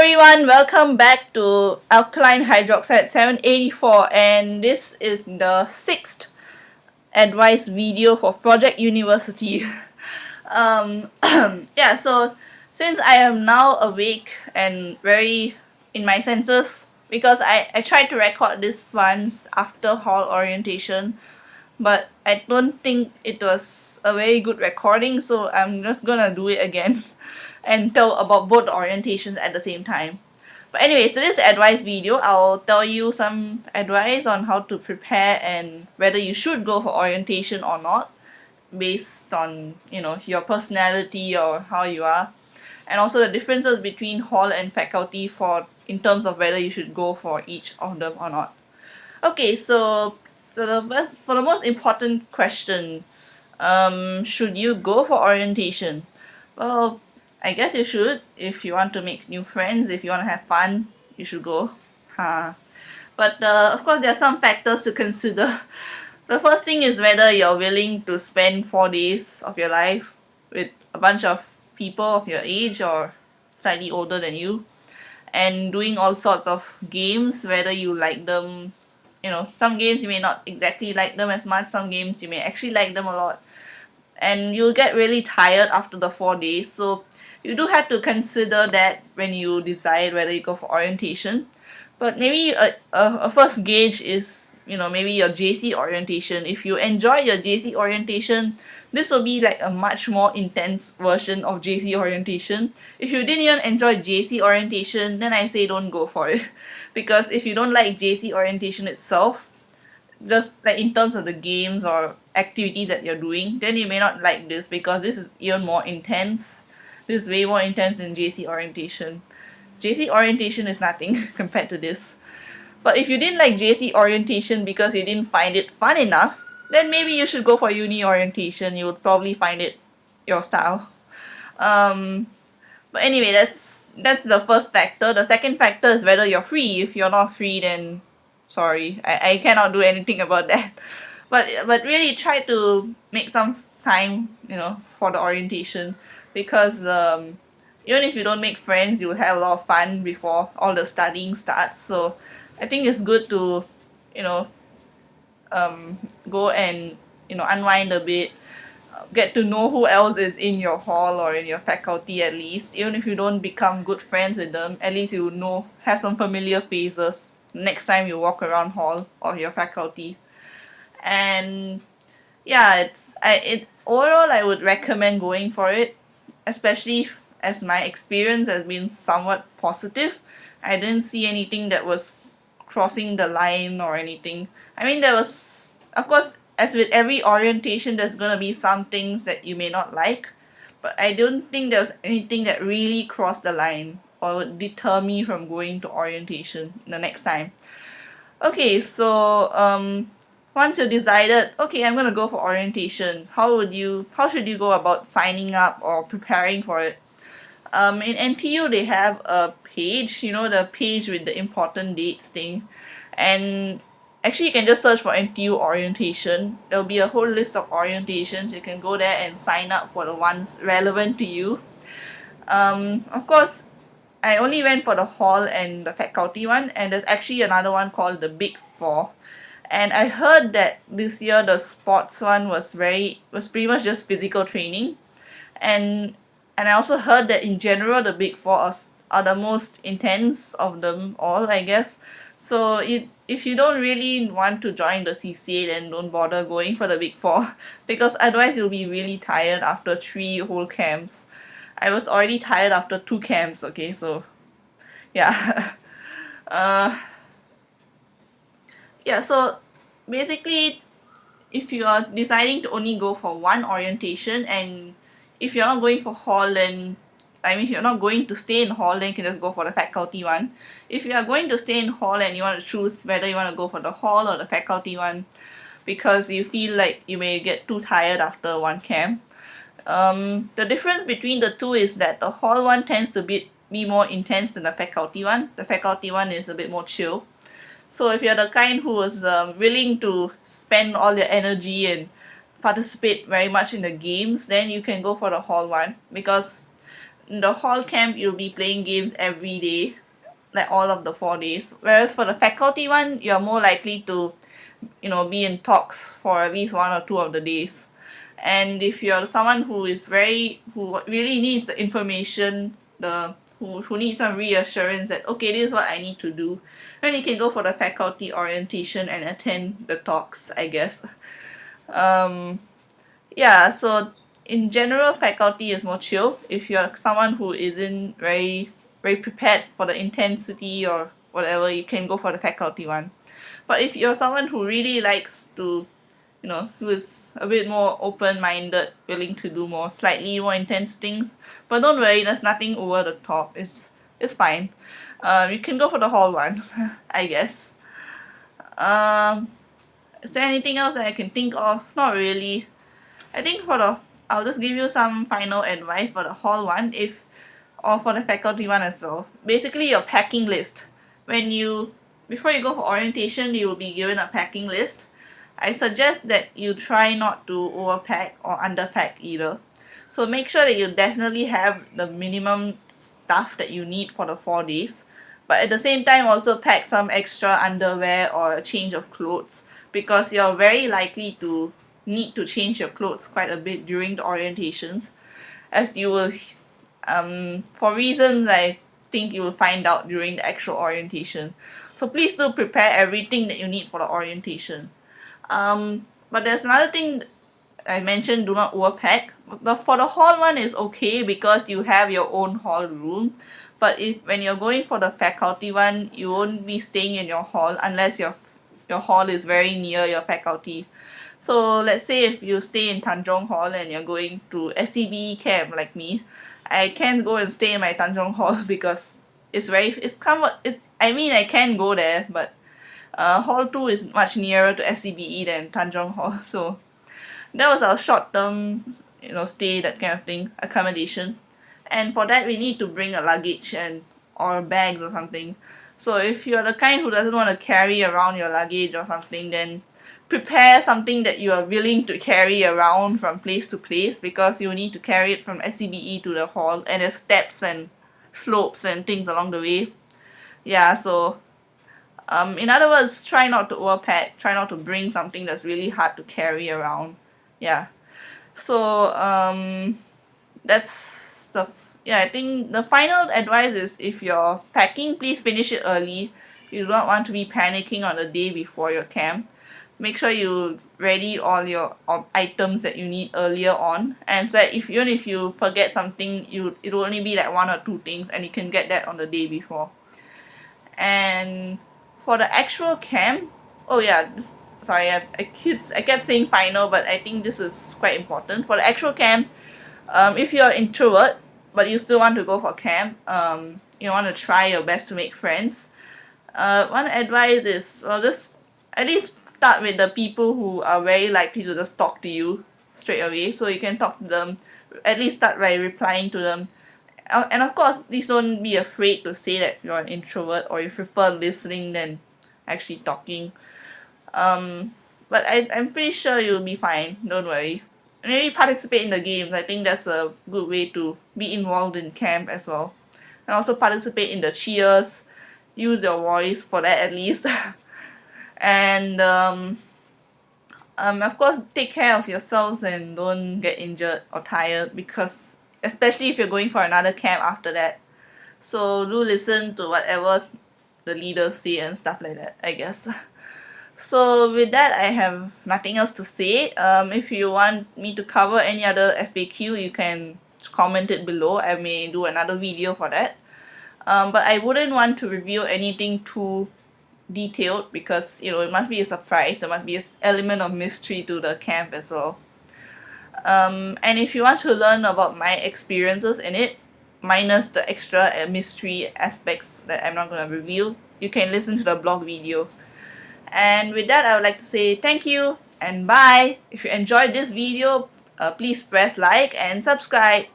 everyone, welcome back to Alkaline Hydroxide 784, and this is the sixth advice video for Project University. um, yeah, so since I am now awake and very in my senses, because I tried to record this once after hall orientation, but I don't think it was a very good recording, so I'm just gonna do it again and tell about both orientations at the same time. But anyways, so this advice video, I'll tell you some advice on how to prepare and whether you should go for orientation or not based on, your personality or how you are. And also the differences between hall and faculty for in terms of whether you should go for each of them or not. Okay, so the first for the most important question, should you go for orientation? Well, I guess you should. If you want to make new friends, if you want to have fun, you should go. But of course, there are some factors to consider. The first thing is whether you're willing to spend 4 days of your life with a bunch of people of your age or slightly older than you, and doing all sorts of games, whether you like them. Some games you may not exactly like them as much, some games you may actually like them a lot, and you'll get really tired after the 4 days. So you do have to consider that when you decide whether you go for orientation. But maybe a first gauge is, maybe your JC orientation. If you enjoy your JC orientation, this will be like a much more intense version of JC orientation. If you didn't even enjoy JC orientation, then I say don't go for it. Because if you don't like JC orientation itself, just like in terms of the games or activities that you're doing, then you may not like this because this is even more intense. This is way more intense than JC orientation. JC orientation is nothing compared to this. But if you didn't like JC orientation because you didn't find it fun enough, then maybe you should go for uni orientation. You would probably find it your style. Um, but anyway, that's the first factor. The second factor is whether you're free. If you're not free, then sorry, I cannot do anything about that. But really try to make some time, for the orientation, because even if you don't make friends, you will have a lot of fun before all the studying starts. So I think it's good to, you know, go and unwind a bit, get to know who else is in your hall or in your faculty at least. Even if you don't become good friends with them, at least you know have some familiar faces next time you walk around hall or your faculty. And yeah, it overall I would recommend going for it, especially as my experience has been somewhat positive. I didn't see anything that was crossing the line or anything. I mean, there was, of course, as with every orientation, there's gonna be some things that you may not like, but I don't think there was anything that really crossed the line or would deter me from going to orientation the next time. Okay, so once you decided, okay, I'm gonna go for orientation, how should you go about signing up or preparing for it? In NTU they have a page, the page with the important dates thing, and actually you can just search for NTU orientation. There'll be a whole list of orientations. You can go there and sign up for the ones relevant to you. Of course, I only went for the hall and the faculty one, and there's actually another one called the Big Four. And I heard that this year the sports one was pretty much just physical training, and I also heard that in general the Big Four are the most intense of them all, I guess. So if you don't really want to join the CCA, then don't bother going for the Big Four because otherwise you'll be really tired after 3 whole camps. I was already tired after 2 camps. Okay, so yeah. uh yeah, so basically, if you are deciding to only go for one orientation, and if you're not going for hall, then I mean if you're not going to stay in hall, then you can just go for the faculty one. If you are going to stay in hall and you want to choose whether you want to go for the hall or the faculty one because you feel like you may get too tired after 1 camp, the difference between the two is that the hall one tends to be more intense than the faculty one. The faculty one is a bit more chill. So if you're the kind who is willing to spend all your energy and participate very much in the games, then you can go for the hall one because in the hall camp you'll be playing games every day, like all of the 4 days. Whereas for the faculty one, you're more likely to, be in talks for at least 1 or 2 of the days. And if you're someone who really needs the information, who needs some reassurance that okay, this is what I need to do, then you can go for the faculty orientation and attend the talks, I guess. um yeah, so in general, faculty is more chill. If you're someone who isn't very prepared for the intensity or whatever, you can go for the faculty one. But if you're someone who really likes to, who is a bit more open minded, willing to do more slightly more intense things, but don't worry, there's nothing over the top. It's fine. You can go for the hall one, I guess. Um, is there anything else that I can think of? Not really. I think I'll just give you some final advice for the hall one, if or for the faculty one as well. Basically, your packing list. Before you go for orientation, you will be given a packing list. I suggest that you try not to overpack or underpack either. So make sure that you definitely have the minimum stuff that you need for the 4 days. But at the same time, also pack some extra underwear or a change of clothes, because you're very likely to need to change your clothes quite a bit during the orientations, as you will, for reasons I think you will find out during the actual orientation. So please do prepare everything that you need for the orientation. But there's another thing I mentioned, do not overpack. For the hall one is okay because you have your own hall room. But if when you're going for the faculty one, you won't be staying in your hall unless your hall is very near your faculty. So let's say if you stay in Tanjong Hall and you're going to SCB camp like me, I can't go and stay in my Tanjong Hall because it's kind of I mean I can go there, but hall 2 is much nearer to SCBE than Tanjong Hall. So that was our short term, stay, that kind of thing, accommodation. And for that we need to bring a luggage and or bags or something. So if you're the kind who doesn't want to carry around your luggage or something, then prepare something that you are willing to carry around from place to place, because you need to carry it from SCBE to the hall, and there's steps and slopes and things along the way. Yeah, so in other words, try not to overpack, try not to bring something that's really hard to carry around. Yeah. So that's yeah, I think the final advice is, if you're packing, please finish it early. You don't want to be panicking on the day before your camp. Make sure you ready all your items that you need earlier on, and so that even if you forget something, it'll only be like 1 or 2 things and you can get that on the day before. And for the actual camp, oh yeah, sorry, I kept saying final, but I think this is quite important. For the actual camp, if you're introvert but you still want to go for camp, you want to try your best to make friends. One advice is, well, just at least start with the people who are very likely to just talk to you straight away, so you can talk to them. At least start by replying to them. And of course, please don't be afraid to say that you're an introvert or you prefer listening than actually talking. But I'm pretty sure you'll be fine, don't worry. Maybe participate in the games. I think that's a good way to be involved in camp as well. And also participate in the cheers. Use your voice for that at least. And of course, take care of yourselves and don't get injured or tired, because especially if you're going for another camp after that. So do listen to whatever the leaders say and stuff like that, I guess. So with that, I have nothing else to say. If you want me to cover any other FAQ, you can comment it below. I may do another video for that. But I wouldn't want to reveal anything too detailed, because it must be a surprise. There must be an element of mystery to the camp as well. And if you want to learn about my experiences in it, minus the extra mystery aspects that I'm not going to reveal, you can listen to the blog video. And with that, I would like to say thank you and bye. If you enjoyed this video, please press like and subscribe.